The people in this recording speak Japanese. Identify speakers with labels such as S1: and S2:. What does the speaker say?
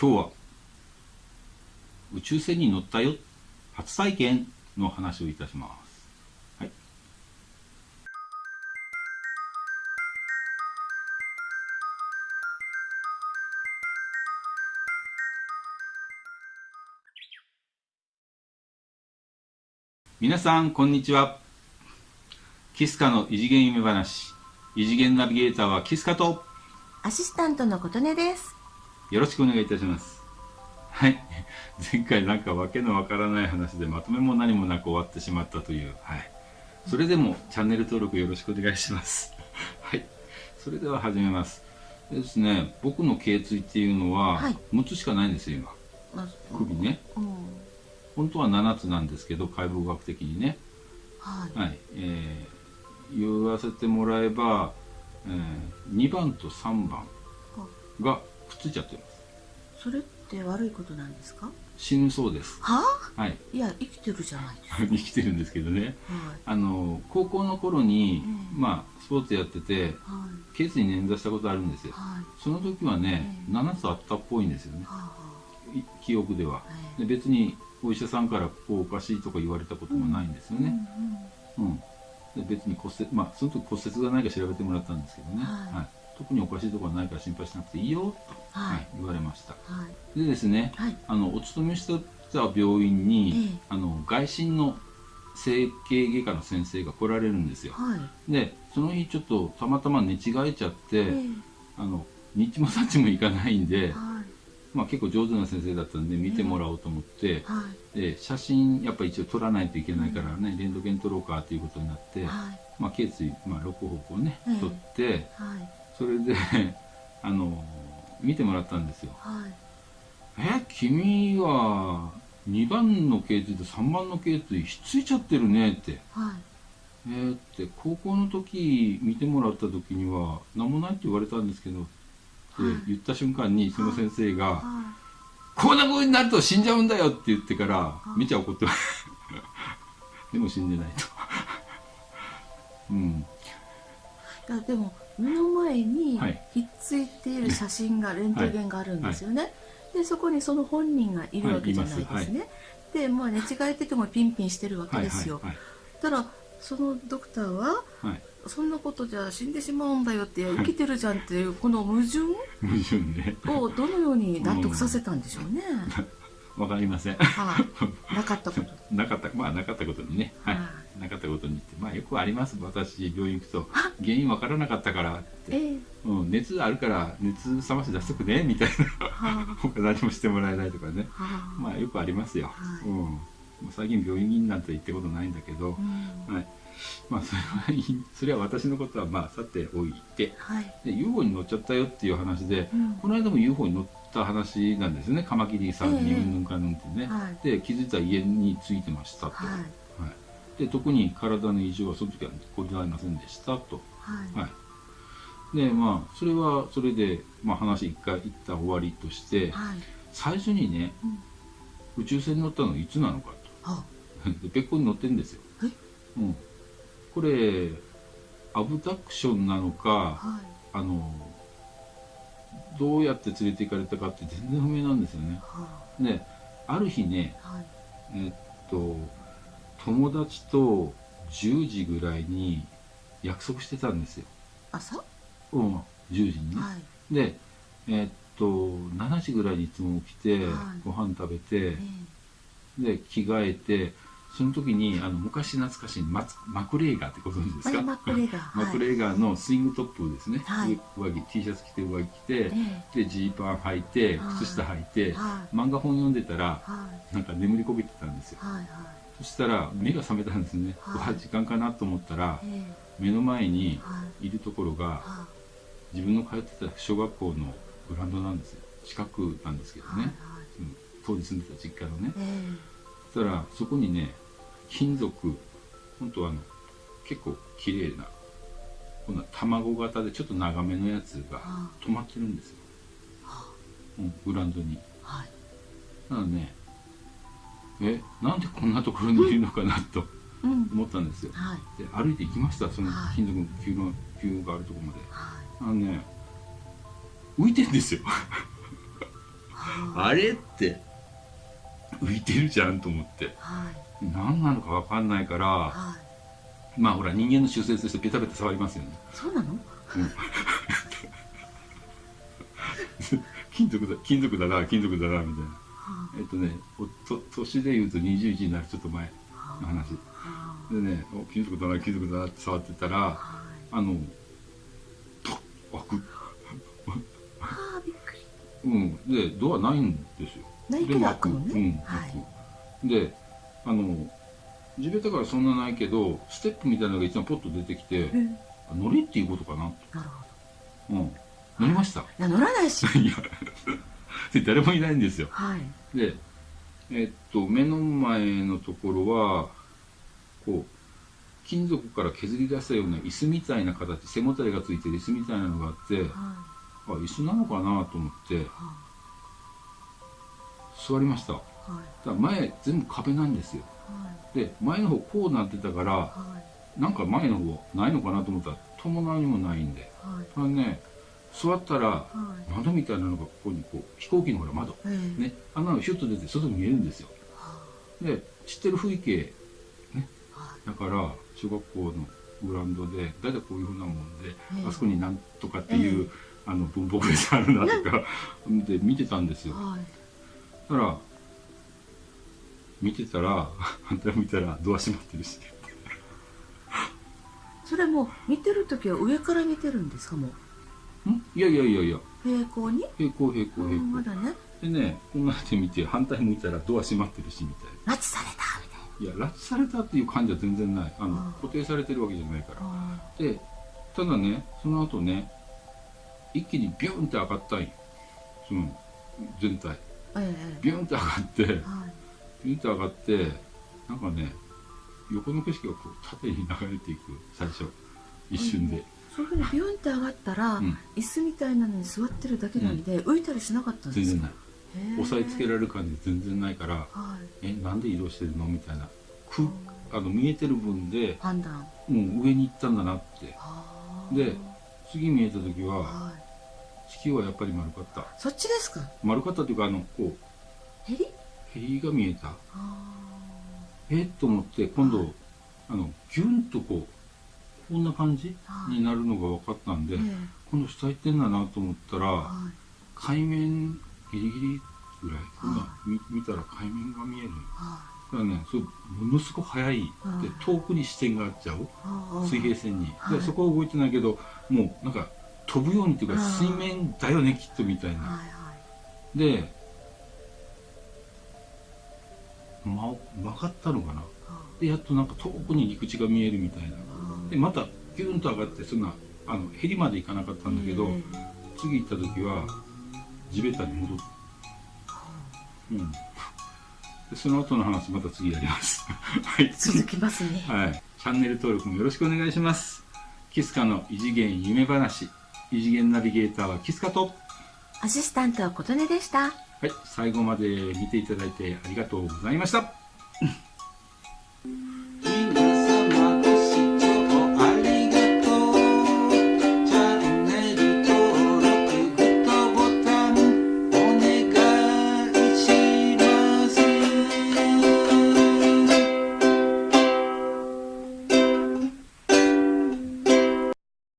S1: 今日は宇宙船に乗ったよ、初体験の話をいたします。はい。皆さんこんにちは。キスカの異次元夢話、異次元ナビゲーターはキスカと
S2: アシスタントの琴音です。
S1: よろしくお願いいたします。はい。前回なんかわけのわからない話でまとめも何もなく終わってしまったという。はい。それでもチャンネル登録よろしくお願いします。はい。それでは始めます。ですね、僕の頸椎っていうのは6つしかないんですよ、今。首ね。本当は7つなんですけど、解剖学的にね。はい。言わせてもらえば、2番と3番がくっついちゃってます。
S2: それって悪いことなんですか？
S1: 死ぬそうです。
S2: は
S1: あ？はい。
S2: いや、生きてるじゃないですか。
S1: 生きてるんですけどね。高校の頃に、スポーツやってて、頸椎に捻挫したことあるんですよ。その時はね、7つあったっぽいんですよね。記憶では。で、別にお医者さんからここおかしいとか言われたこともないんですよね。で、別に骨折、その時骨折がないか調べてもらったんですけどね。はい。特におかしいところはないから心配しなくていいよと、言われました。でですね、お勤めしてた病院に、外診の整形外科の先生が来られるんですよ。で、その日ちょっとたまたま寝違えちゃって、にっちもさっちもいかないんで、結構上手な先生だったんで見てもらおうと思って、で写真やっぱ一応撮らないといけないからね、レントゲン撮ろうかということになって、頸椎、6方向ね、撮って、それで見てもらったんですよ。君は2番の頸椎と3番の頸椎ひっついちゃってるねって。って高校の時見てもらった時には何もないって言われたんですけどって言った瞬間に、その先生が「こんな風になると死んじゃうんだよ」って言ってから見ちゃ怒ってでも死んでないと。
S2: いや、でも目の前にひっついている写真がレントゲンがあるんですよね。でそこにその本人がいるわけじゃないですね。で寝違えててもピンピンしてるわけですよ。ただそのドクターは、そんなことじゃ死んでしまうんだよって、生きてるじゃんっていうこの矛盾をどのように納得させたんでしょうね。
S1: わかりません。
S2: なかったこと。
S1: なかったことにね。なかったことにって、よくあります。私病院行くと原因わからなかったからって、熱あるから熱冷まして出しとくねみたいな。他何もしてもらえないとかね。よくありますよ。最近病院なんて行ったことないんだけど、それは私のことはさておいて、で UFO に乗っちゃったよっていう話で、この間も UFO に乗った話なんですね。カマキリさんにうんぬんかんぬんってね。で気づいたら家に着いてましたと。で特に体の異常はその時はございませんでしたと。でそれはそれで話一旦終わりとして、最初にね、宇宙船に乗ったのいつなのかと。別個に乗ってるんですよ。これアブダクションなのか、どうやって連れて行かれたかって全然不明なんですよね。である日ね、友達と10時ぐらいに約束してたんですよ。
S2: 朝
S1: 10時にね。で7時ぐらいにいつも起きて、ご飯食べて、で着替えて、その時に昔懐かしいマクレーガーってご存知ですか？
S2: マクレーガー。
S1: マクレーガーのスイングトップですね。上着 T シャツ着て上着着て、でジーパン履いて靴下履いて、漫画本読んでたらなんか眠りこびてたんですよ。そしたら目が覚めたんですね。時間かなと思ったら、目の前にいるところが自分の通ってた小学校のグラウンドなんですよ。近くなんですけどね、当時住んでた実家のね。そしたらそこにね、金属、本当結構綺麗なこんな卵型でちょっと長めのやつが止まってるんですよ、グラウンドに。だからね、なんでこんなところにいるのかなと思ったんですよ。で歩いて行きました。その金属の球があるところまで。浮いてんですよ。あれって浮いてるじゃんと思って、何なのか分かんないから、まあほら人間の習性としてベタベタ触りますよね。
S2: そうなの？
S1: 金属だな金属だなみたいな。年でいうと21になるちょっと前の話でね、金属だなって触ってたら、パッ開く。
S2: びっくり。
S1: でドアないんですよ。
S2: ないけど開くのね。
S1: で地べたからそんなないけどステップみたいなのが一番ポッと出てきて、乗れっていうことかなと。
S2: なるほど。
S1: 乗りました。
S2: いや乗らないし。
S1: いや誰もいないんですよ。で目の前のところはこう金属から削り出したような椅子みたいな形、背もたれがついてる椅子みたいなのがあって、椅子なのかなと思って座りました。だから前全部壁なんですよ。で前の方こうなってたから、なんか前の方ないのかなと思ったら伴いにもないんで、ただね座ったら窓みたいなのがここにこう飛行機のほら窓、ね、あんなのヒュッと出て外に見えるんですよ。で知ってる風景ね、だから小学校のグラウンドで大体こういうふうなもんで、あそこになんとかっていう、文房具屋さんあるなとかで見てたんですよ。だから見てたら反対見たらドア閉まってるし。
S2: それも見てる時は上から見てるんですか？もう
S1: いや
S2: 平行に
S1: 平行
S2: まだね。
S1: でね、こんなって見て反対向いたらドア閉まってるしみたい
S2: な。拉致されたみたいな。
S1: いや拉致されたっていう感じは全然ない。固定されてるわけじゃないから。でただね、その後ね一気にビュンって上がったんよ、その全体。ビュンって上がって、なんかね横の景色がこう縦に流れていく、最初一瞬で。
S2: そういうふうにビュンって上がったら、椅子みたいなのに座ってるだけなんで、浮いたりしなかったんですか？
S1: 全然ない。押さえつけられる感じ全然ないから、なんで移動してるのみたいな、見えてる分で
S2: 判断、
S1: 上に行ったんだなって。で次見えた時は、地球はやっぱり丸かった。
S2: そっちですか？
S1: 丸かったっていうかこう
S2: ヘ
S1: リが見えた。と思って今度ギュンとこんな感じになるのが分かったんで、今度下行ってんだなと思ったら、海面ギリギリぐらい見たら海面が見える。だからね、それものすごく速いで遠くに視線があっちゃう、水平線に。でそこは動いてないけど、もうなんか飛ぶようにっていうか、水面だよねきっとみたいな。で曲がったのかな。でやっとなんか遠くに陸地が見えるみたいな。でまたギュンと上がって、そんなヘリまで行かなかったんだけど、次行った時は地べたに戻って、でその後の話また次やります。はい、
S2: 続きますね。
S1: はい、チャンネル登録もよろしくお願いします。キスカの異次元夢話、異次元ナビゲーターはキスカと
S2: アシスタントは琴音でした。
S1: はい、最後まで見ていただいてありがとうございました。